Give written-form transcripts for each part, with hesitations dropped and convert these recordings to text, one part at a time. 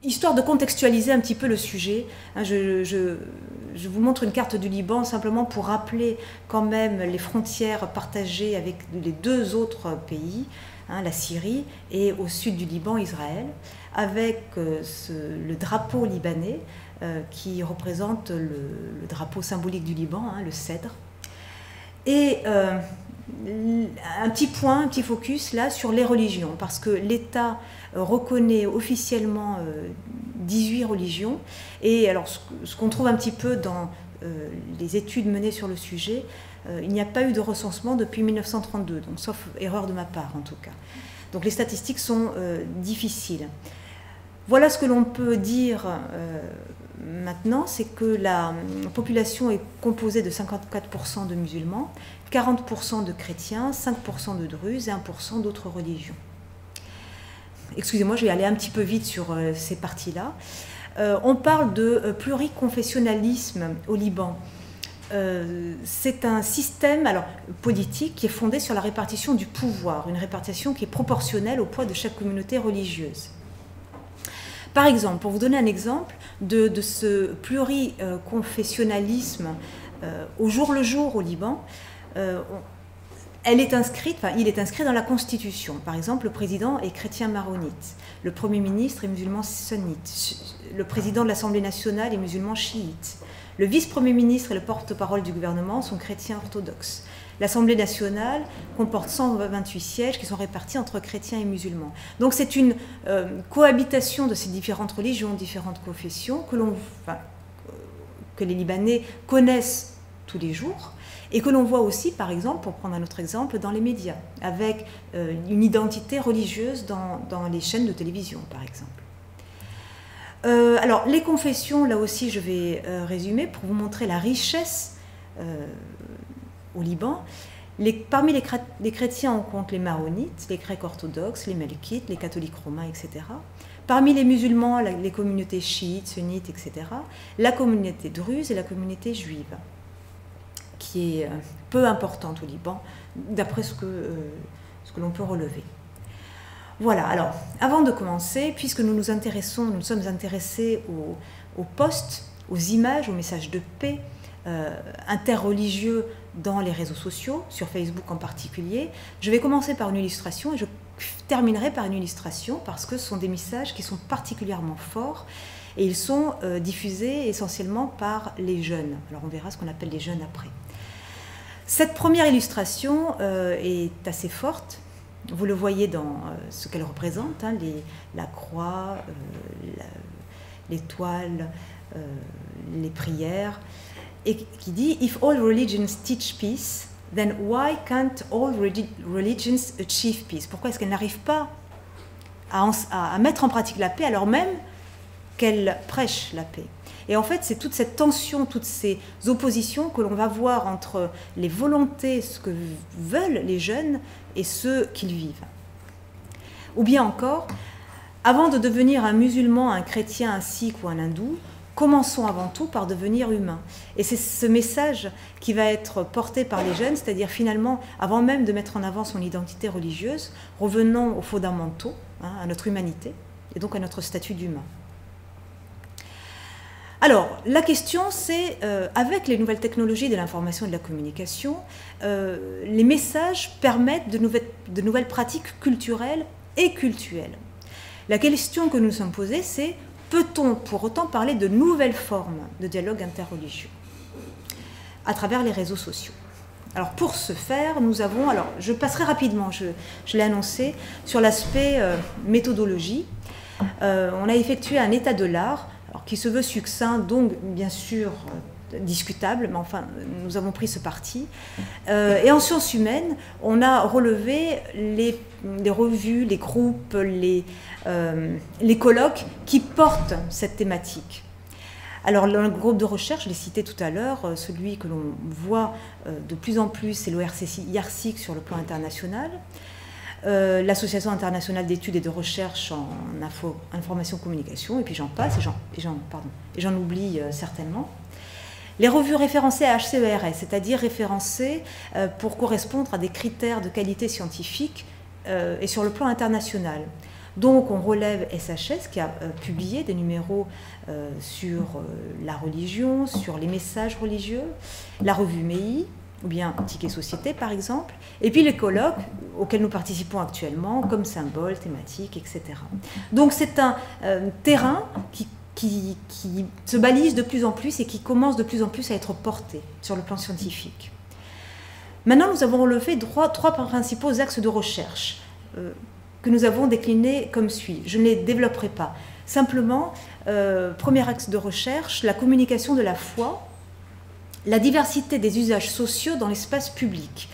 histoire de contextualiser un petit peu le sujet, hein, je vous montre une carte du Liban simplement pour rappeler quand même les frontières partagées avec les deux autres pays, hein, la Syrie et au sud du Liban, Israël, avec le drapeau libanais qui représente le drapeau symbolique du Liban, hein, le cèdre. Et un petit point, un petit focus là sur les religions, parce que l'État reconnaît officiellement 18 religions, et alors ce qu'on trouve un petit peu dans les études menées sur le sujet, il n'y a pas eu de recensement depuis 1932, donc sauf erreur de ma part en tout cas. Donc les statistiques sont difficiles. Voilà ce que l'on peut dire maintenant, c'est que la population est composée de 54% de musulmans, 40% de chrétiens, 5% de druzes et 1% d'autres religions. Excusez-moi, je vais aller un petit peu vite sur ces parties-là. On parle de pluriconfessionnalisme au Liban. C'est un système politique qui est fondé sur la répartition du pouvoir, une répartition qui est proportionnelle au poids de chaque communauté religieuse. Par exemple, pour vous donner un exemple de ce pluriconfessionnalisme au jour le jour au Liban, il est inscrit dans la Constitution. Par exemple, le président est chrétien maronite, le Premier ministre est musulman sunnite, le président de l'Assemblée nationale est musulman chiite, le vice-premier ministre et le porte-parole du gouvernement sont chrétiens orthodoxes. L'Assemblée nationale comporte 128 sièges qui sont répartis entre chrétiens et musulmans. Donc c'est une cohabitation de ces différentes religions, différentes confessions que les Libanais connaissent tous les jours et que l'on voit aussi, par exemple, pour prendre un autre exemple, dans les médias, avec une identité religieuse dans les chaînes de télévision, par exemple. Alors les confessions, là aussi je vais résumer pour vous montrer la richesse au Liban. Parmi les chrétiens, on compte les maronites, les grecs orthodoxes, les melkites, les catholiques romains, etc. Parmi les musulmans, les communautés chiites, sunnites, etc. La communauté druze et la communauté juive, qui est peu importante au Liban, d'après ce que l'on peut relever. Voilà, alors, avant de commencer, puisque nous nous sommes intéressés aux posts, aux images, aux messages de paix, interreligieux dans les réseaux sociaux, sur Facebook en particulier. Je vais commencer par une illustration et je terminerai par une illustration parce que ce sont des messages qui sont particulièrement forts et ils sont diffusés essentiellement par les jeunes. Alors on verra ce qu'on appelle les jeunes après. Cette première illustration est assez forte. Vous le voyez dans ce qu'elle représente, hein, la croix, l'étoile, les prières, et qui dit « If all religions teach peace, then why can't all religions achieve peace ?» Pourquoi est-ce qu'elles n'arrivent pas à mettre en pratique la paix alors même qu'elles prêchent la paix? Et en fait, c'est toute cette tension, toutes ces oppositions que l'on va voir entre les volontés, ce que veulent les jeunes et ce qu'ils vivent. Ou bien encore, avant de devenir un musulman, un chrétien, un sikh ou un hindou, commençons avant tout par devenir humains. Et c'est ce message qui va être porté par les jeunes, c'est-à-dire finalement, avant même de mettre en avant son identité religieuse, revenons aux fondamentaux, hein, à notre humanité, et donc à notre statut d'humain. Alors, la question c'est, avec les nouvelles technologies de l'information et de la communication, les messages permettent de nouvelles pratiques culturelles et cultuelles. La question que nous nous sommes posée, c'est peut-on pour autant parler de nouvelles formes de dialogue interreligieux à travers les réseaux sociaux? Alors pour ce faire, nous avons, alors je passerai rapidement, je l'ai annoncé, sur l'aspect méthodologie. On a effectué un état de l'art, qui se veut succinct, donc bien sûr discutable, mais enfin nous avons pris ce parti. Et en sciences humaines, on a relevé les revues, les groupes, les colloques qui portent cette thématique. Alors le groupe de recherche, je l'ai cité tout à l'heure, celui que l'on voit de plus en plus, c'est l'ORC-IARSIC sur le plan international. L'Association internationale d'études et de recherche en information communication, et puis j'en passe, et j'en oublie certainement. Les revues référencées à HCERS, c'est-à-dire référencées pour correspondre à des critères de qualité scientifique et sur le plan international. Donc on relève SHS qui a publié des numéros sur la religion, sur les messages religieux, la revue MEI, ou bien Ticket Société par exemple, et puis les colloques auxquels nous participons actuellement, comme symboles, thématiques, etc. Donc c'est un terrain qui se balise de plus en plus et qui commence de plus en plus à être porté sur le plan scientifique. Maintenant, nous avons relevé trois principaux axes de recherche que nous avons déclinés comme suit. Je ne les développerai pas. Simplement, premier axe de recherche, la communication de la foi, la diversité des usages sociaux dans l'espace public.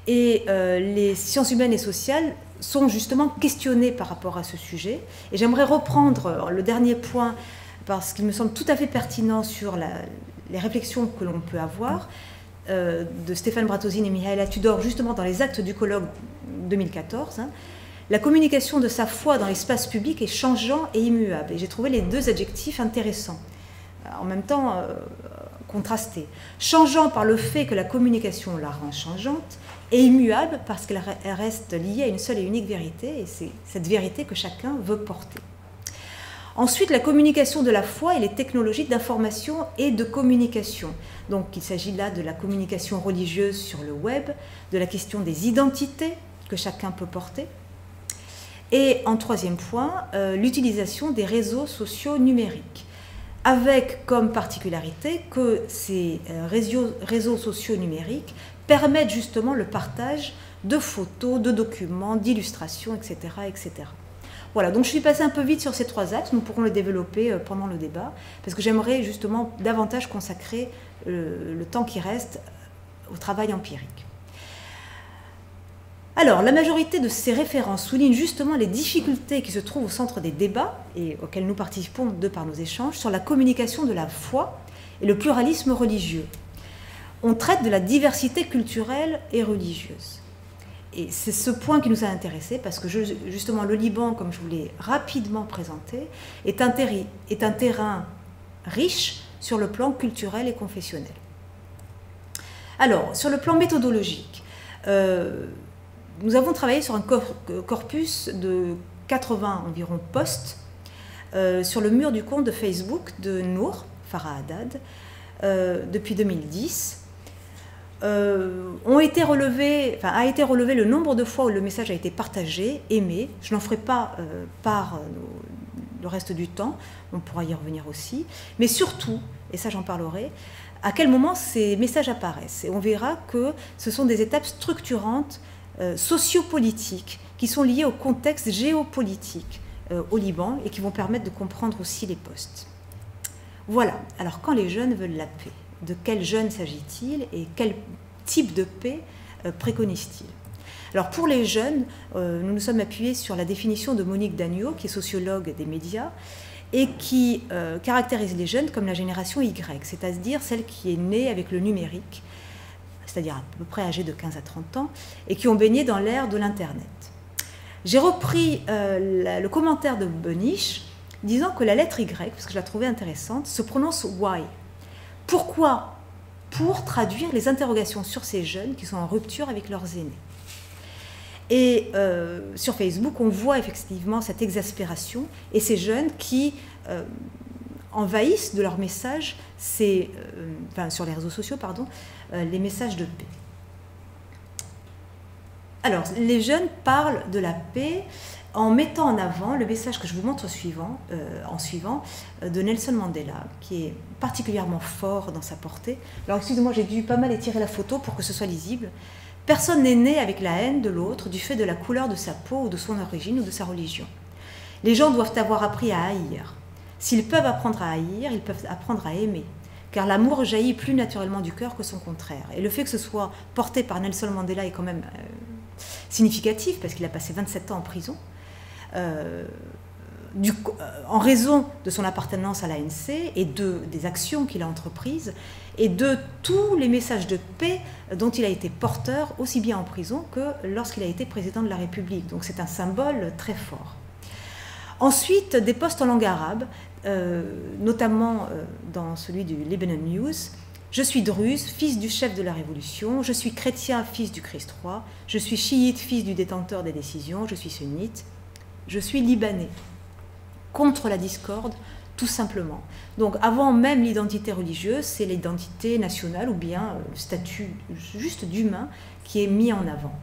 Et les sciences humaines et sociales sont justement questionnées par rapport à ce sujet. Et j'aimerais reprendre le dernier point parce qu'il me semble tout à fait pertinent sur les réflexions que l'on peut avoir de Stéphane Bratozin et Mihaela Tudor, justement dans les actes du colloque 2014. La communication de sa foi dans l'espace public est changeant et immuable. Et j'ai trouvé les deux adjectifs intéressants, en même temps contrastés. Changeant par le fait que la communication la rend changeante, et immuable parce qu'elle reste liée à une seule et unique vérité, et c'est cette vérité que chacun veut porter. Ensuite, la communication de la foi et les technologies d'information et de communication. Donc il s'agit là de la communication religieuse sur le web, de la question des identités que chacun peut porter. Et en troisième point, l'utilisation des réseaux sociaux numériques, avec comme particularité que ces réseaux sociaux numériques permettent justement le partage de photos, de documents, d'illustrations, etc., etc. Voilà, donc je suis passée un peu vite sur ces trois axes, nous pourrons les développer pendant le débat, parce que j'aimerais justement davantage consacrer le temps qui reste au travail empirique. Alors, la majorité de ces références soulignent justement les difficultés qui se trouvent au centre des débats, et auxquels nous participons de par nos échanges, sur la communication de la foi et le pluralisme religieux. On traite de la diversité culturelle et religieuse. Et c'est ce point qui nous a intéressés, parce que justement le Liban, comme je vous l'ai rapidement présenté, est un terrain riche sur le plan culturel et confessionnel. Alors, sur le plan méthodologique, nous avons travaillé sur un corpus de 80 environ posts sur le mur du compte de Facebook de Nour, Farah Haddad, depuis 2010. A été relevé le nombre de fois où le message a été partagé, aimé. Je n'en ferai pas part le reste du temps, on pourra y revenir aussi. Mais surtout, et ça j'en parlerai, à quel moment ces messages apparaissent. Et on verra que ce sont des étapes structurantes sociopolitiques qui sont liées au contexte géopolitique au Liban et qui vont permettre de comprendre aussi les posts. Voilà, alors quand les jeunes veulent la paix, de quels jeunes s'agit-il et quel type de paix préconise-t-il? Alors pour les jeunes, nous nous sommes appuyés sur la définition de Monique Dagneau, qui est sociologue des médias, et qui caractérise les jeunes comme la génération Y, c'est-à-dire celle qui est née avec le numérique, c'est-à-dire à peu près âgés de 15 à 30 ans, et qui ont baigné dans l'ère de l'Internet. J'ai repris le commentaire de Beniche, disant que la lettre Y, parce que je la trouvais intéressante, se prononce Y. Pourquoi? Pour traduire les interrogations sur ces jeunes qui sont en rupture avec leurs aînés. Et sur Facebook, on voit effectivement cette exaspération et ces jeunes qui envahissent de leurs messages, sur les réseaux sociaux, les messages de paix. Alors, les jeunes parlent de la paix en mettant en avant le message que je vous montre en suivant de Nelson Mandela, qui est particulièrement fort dans sa portée. Alors, excusez-moi, j'ai dû pas mal étirer la photo pour que ce soit lisible. Personne n'est né avec la haine de l'autre du fait de la couleur de sa peau ou de son origine ou de sa religion. Les gens doivent avoir appris à haïr. S'ils peuvent apprendre à haïr, ils peuvent apprendre à aimer. Car l'amour jaillit plus naturellement du cœur que son contraire. Et le fait que ce soit porté par Nelson Mandela est quand même significatif, parce qu'il a passé 27 ans en prison, en raison de son appartenance à l'ANC et des actions qu'il a entreprises, et de tous les messages de paix dont il a été porteur, aussi bien en prison que lorsqu'il a été président de la République. Donc c'est un symbole très fort. Ensuite, des posts en langue arabe, notamment dans celui du Lebanon News. Je suis druze, fils du chef de la Révolution. Je suis chrétien, fils du Christ roi. Je suis chiite, fils du détenteur des décisions. Je suis sunnite. je suis libanais, contre la discorde, tout simplement. Donc avant même l'identité religieuse, c'est l'identité nationale ou bien le statut juste d'humain qui est mis en avant.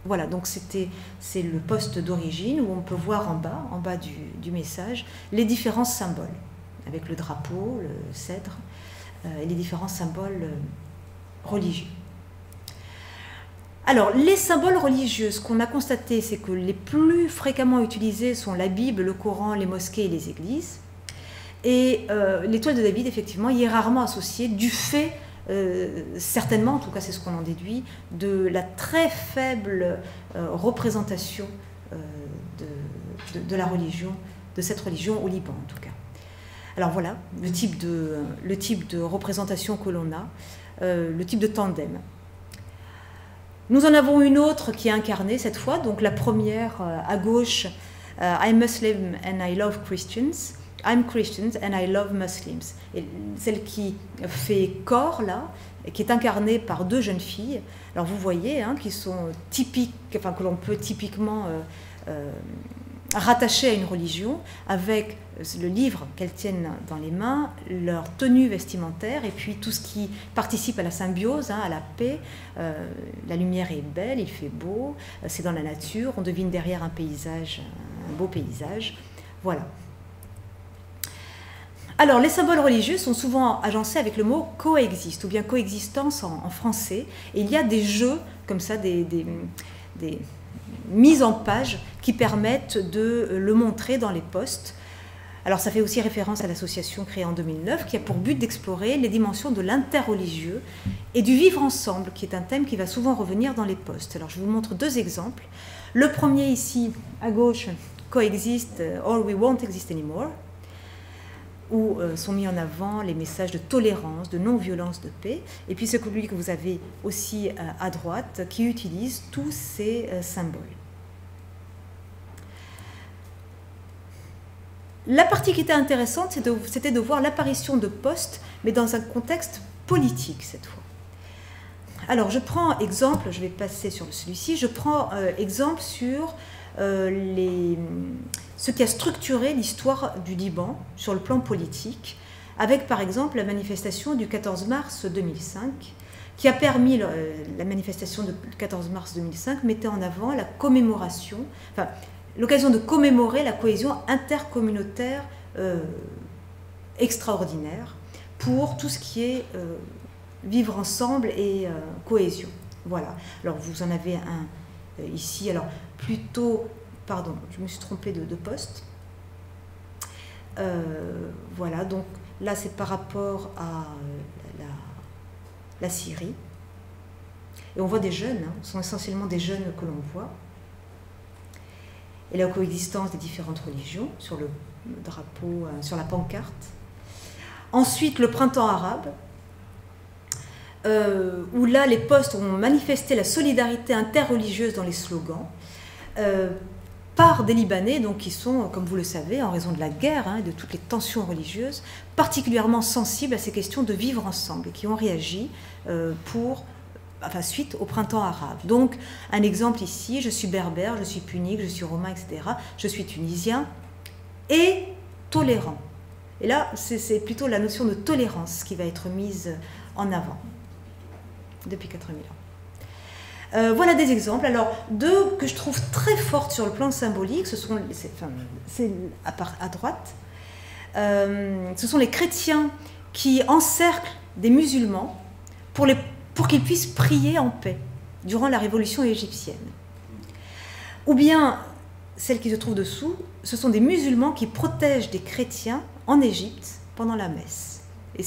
Voilà, donc c'est le poste d'origine où on peut voir en bas du message, les différents symboles, avec le drapeau, le cèdre, et les différents symboles religieux. Alors, les symboles religieux, ce qu'on a constaté, c'est que les plus fréquemment utilisés sont la Bible, le Coran, les mosquées et les églises. Et l'étoile de David, effectivement, y est rarement associée du fait, certainement, en tout cas c'est ce qu'on en déduit, de la très faible représentation de la religion, de cette religion au Liban en tout cas. Alors voilà le type de représentation que l'on a, le type de tandem. Nous en avons une autre qui est incarnée cette fois, donc la première à gauche, I'm Muslim and I love Christians. I'm Christian and I love Muslims. Et celle qui fait corps là, qui est incarnée par deux jeunes filles. Alors vous voyez, hein, qui sont typiques, enfin que l'on peut typiquement rattacher à une religion, avec le livre qu'elles tiennent dans les mains, leur tenue vestimentaire et puis tout ce qui participe à la symbiose, hein, à la paix. La lumière est belle, il fait beau, c'est dans la nature, on devine derrière un paysage, un beau paysage. Voilà. Alors, les symboles religieux sont souvent agencés avec le mot coexiste ou bien coexistence en français. Et il y a des jeux comme ça, des mises en page qui permettent de le montrer dans les posts. Alors, ça fait aussi référence à l'association créée en 2009 qui a pour but d'explorer les dimensions de l'interreligieux et du vivre ensemble, qui est un thème qui va souvent revenir dans les posts. Alors, je vous montre deux exemples. Le premier ici, à gauche, coexiste or we won't exist anymore, où sont mis en avant les messages de tolérance, de non-violence, de paix. Et puis celui que vous avez aussi à droite, qui utilise tous ces symboles. La partie qui était intéressante, c'était de voir l'apparition de posts, mais dans un contexte politique cette fois. Alors je prends exemple, je vais passer sur celui-ci, je prends exemple sur ce qui a structuré l'histoire du Liban sur le plan politique, avec par exemple la manifestation du 14 mars 2005, qui a permis, la manifestation du 14 mars 2005 mettait en avant la commémoration, enfin l'occasion de commémorer la cohésion intercommunautaire extraordinaire pour tout ce qui est vivre ensemble et cohésion. Voilà, alors vous en avez un ici, alors plutôt, pardon, je me suis trompée de poste. Voilà, donc là c'est par rapport à la Syrie. Et on voit des jeunes, hein, ce sont essentiellement des jeunes que l'on voit. Et la coexistence des différentes religions sur le drapeau, sur la pancarte. Ensuite, le printemps arabe, où là les postes ont manifesté la solidarité interreligieuse dans les slogans, par des Libanais donc, qui sont, comme vous le savez, en raison de la guerre et de toutes les tensions religieuses, particulièrement sensibles à ces questions de vivre ensemble et qui ont réagi suite au printemps arabe. Donc, un exemple ici, je suis berbère, je suis punique, je suis romain, etc. Je suis tunisien et tolérant. Et là, c'est plutôt la notion de tolérance qui va être mise en avant depuis 4000 ans. Voilà des exemples. Alors, deux que je trouve très fortes sur le plan symbolique, ce sont, c'est à droite, ce sont les chrétiens qui encerclent des musulmans pour qu'ils puissent prier en paix durant la révolution égyptienne. Ou bien, celle qui se trouve dessous, ce sont des musulmans qui protègent des chrétiens en Égypte pendant la messe. Et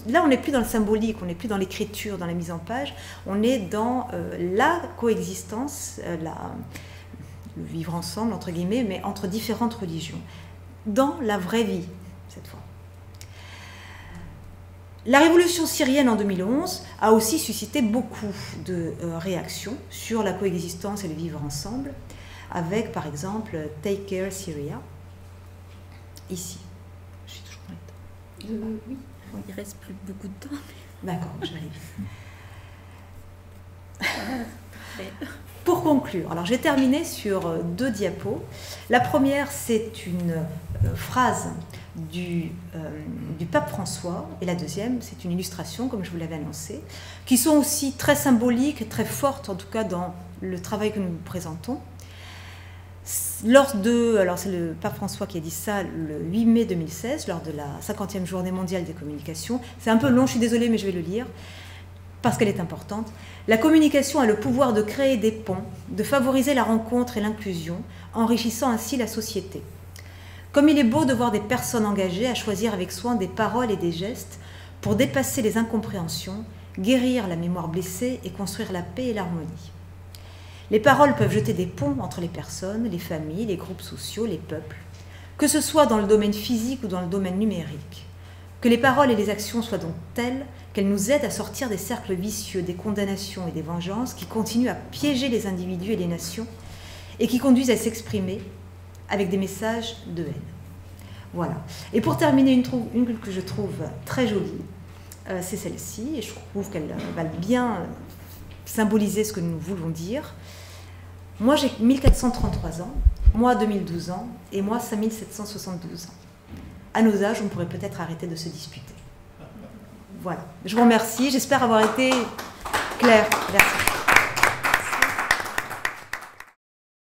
là, on n'est plus dans le symbolique, on n'est plus dans l'écriture, dans la mise en page, on est dans la coexistence, le vivre ensemble, entre guillemets, mais entre différentes religions, dans la vraie vie, cette fois. La révolution syrienne en 2011 a aussi suscité beaucoup de réactions sur la coexistence et le vivre ensemble, avec par exemple Take Care Syria, ici. Je suis toujours en état. Oui. Bon, il ne reste plus beaucoup de temps. D'accord, j'arrive. Pour conclure, alors j'ai terminé sur 2 diapos. La première, c'est une phrase du pape François, et la deuxième, c'est une illustration, comme je vous l'avais annoncé, qui sont aussi très symboliques, très fortes, en tout cas dans le travail que nous vous présentons. Alors c'est le pape François qui a dit ça le 8 mai 2016, lors de la 50e journée mondiale des communications. C'est un peu long, je suis désolée, mais je vais le lire, parce qu'elle est importante. La communication a le pouvoir de créer des ponts, de favoriser la rencontre et l'inclusion, enrichissant ainsi la société. Comme il est beau de voir des personnes engagées à choisir avec soin des paroles et des gestes pour dépasser les incompréhensions, guérir la mémoire blessée et construire la paix et l'harmonie. Les paroles peuvent jeter des ponts entre les personnes, les familles, les groupes sociaux, les peuples, que ce soit dans le domaine physique ou dans le domaine numérique. Que les paroles et les actions soient donc telles qu'elles nous aident à sortir des cercles vicieux, des condamnations et des vengeances qui continuent à piéger les individus et les nations et qui conduisent à s'exprimer avec des messages de haine. Voilà. Et pour terminer, une que je trouve très jolie, c'est celle-ci, et je trouve qu'elle va bien symboliser ce que nous voulons dire. Moi, j'ai 1433 ans, moi 2012 ans, et moi 5772 ans. À nos âges, on pourrait peut-être arrêter de se disputer. Voilà. Je vous remercie, j'espère avoir été claire. Merci.